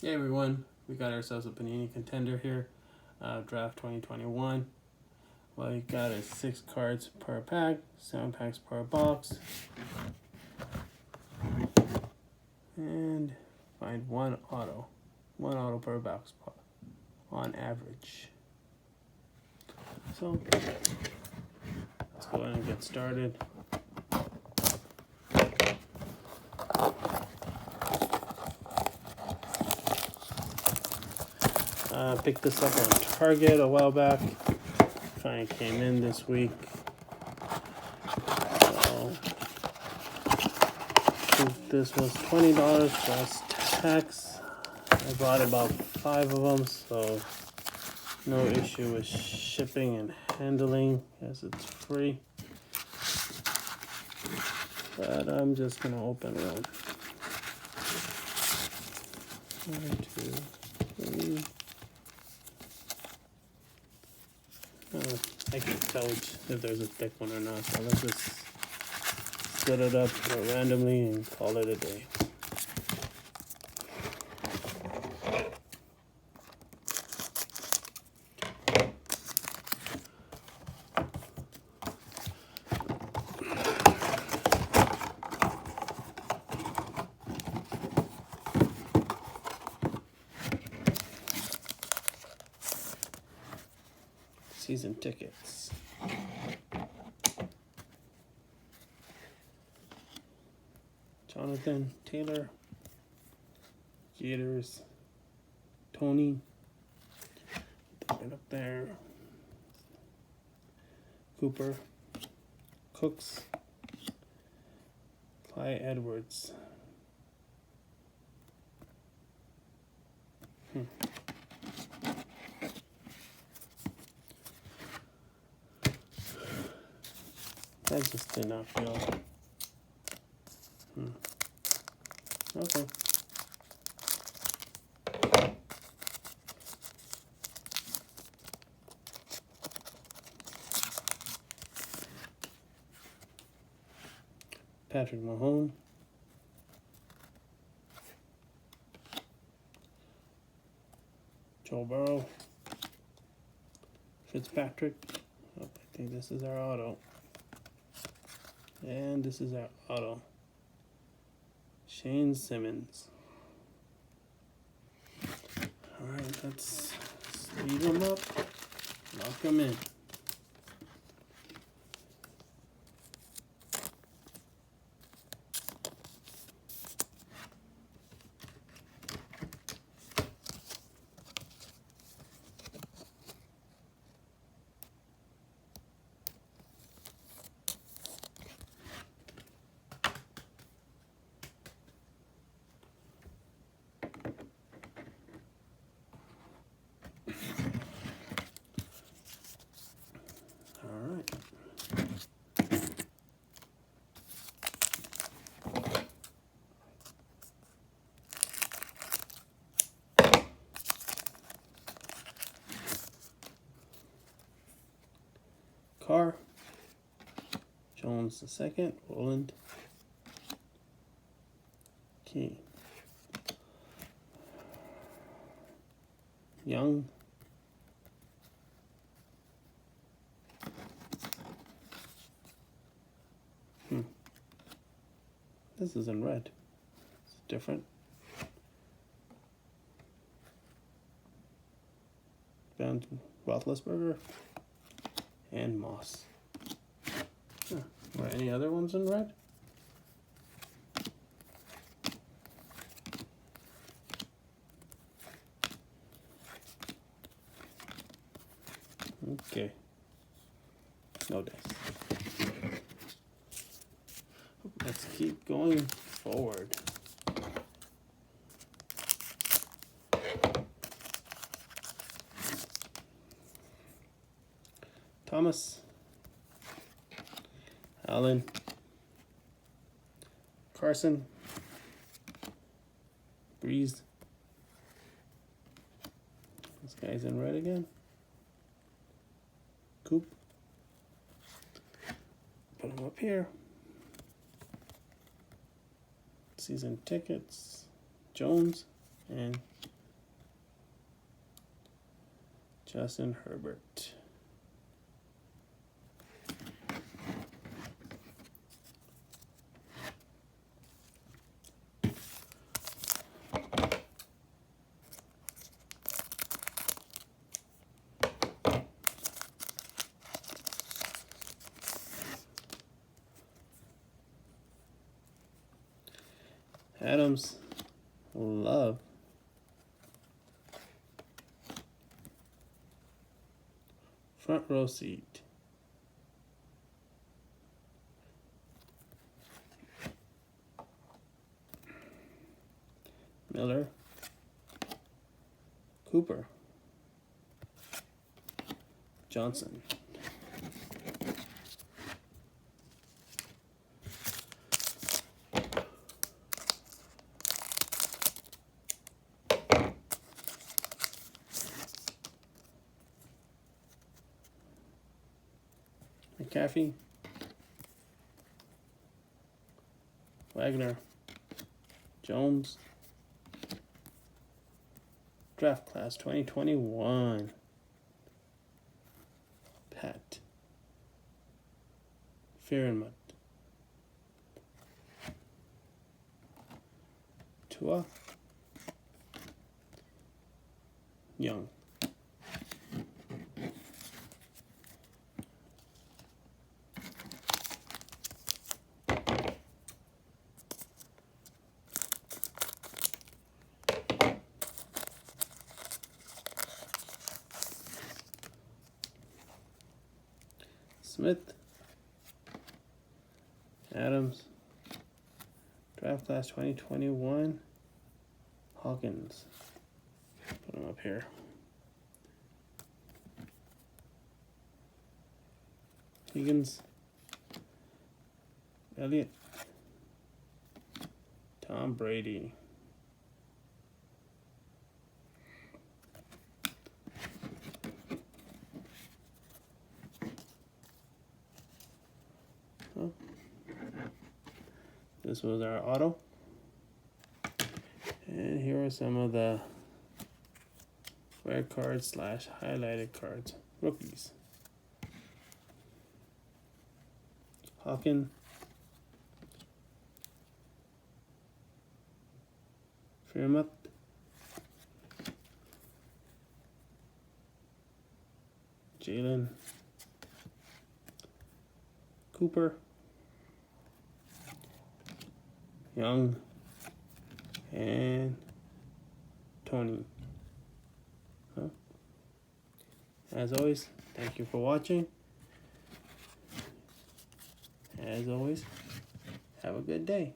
Hey everyone, we got ourselves a Panini Contender here, draft 2021. What we got is 6 cards per pack, 7 packs per box, and find one auto per box spot on average. So let's go ahead and get started. Picked this up on Target a while back. Finally came in this week. So I think this was $20 plus tax. I bought about 5 of them, so no issue with shipping and handling as it's free. But I'm just gonna open one. 1, 2, 3. I can't tell if there's a thick one or not, so let's just split it up randomly and call it a day. Season tickets. Jonathan Taylor, Gators, Tony, right up there, Cooper, Cooks, Clyde Edwards. That just did not feel. Okay. Patrick Mahone. Joe Burrow. Fitzpatrick. Oh, I think this is our auto. And this is our auto. Shane Simmons. Alright, let's speed them up. Lock them in. Alright. Carr. Jones the second. Roland. Key. Young. This is in red. It's different. Ben Roethlisberger and Moss. Were any other ones in red? Okay. No dice. Let's keep going forward. Thomas, Allen, Carson, Breeze. This guy's in red again. Coop. Put him up here. Season tickets. Jones. and Justin Herbert. Adams, Love, front row seat. Miller, Cooper, Johnson. McAfee, Wagner, Jones, draft class 2021, Pat, Fairmont, Tua, Young. Smith, Adams, draft class 2021, Hawkins. Put him up here. Higgins, Elliott, Tom Brady. Oh. This was our auto. And here are some of the red cards slash highlighted cards. Rookies. Hawkins, Fairmont, Jalen, Cooper, Young, and Tony. As always, thank you for watching. As always, have a good day.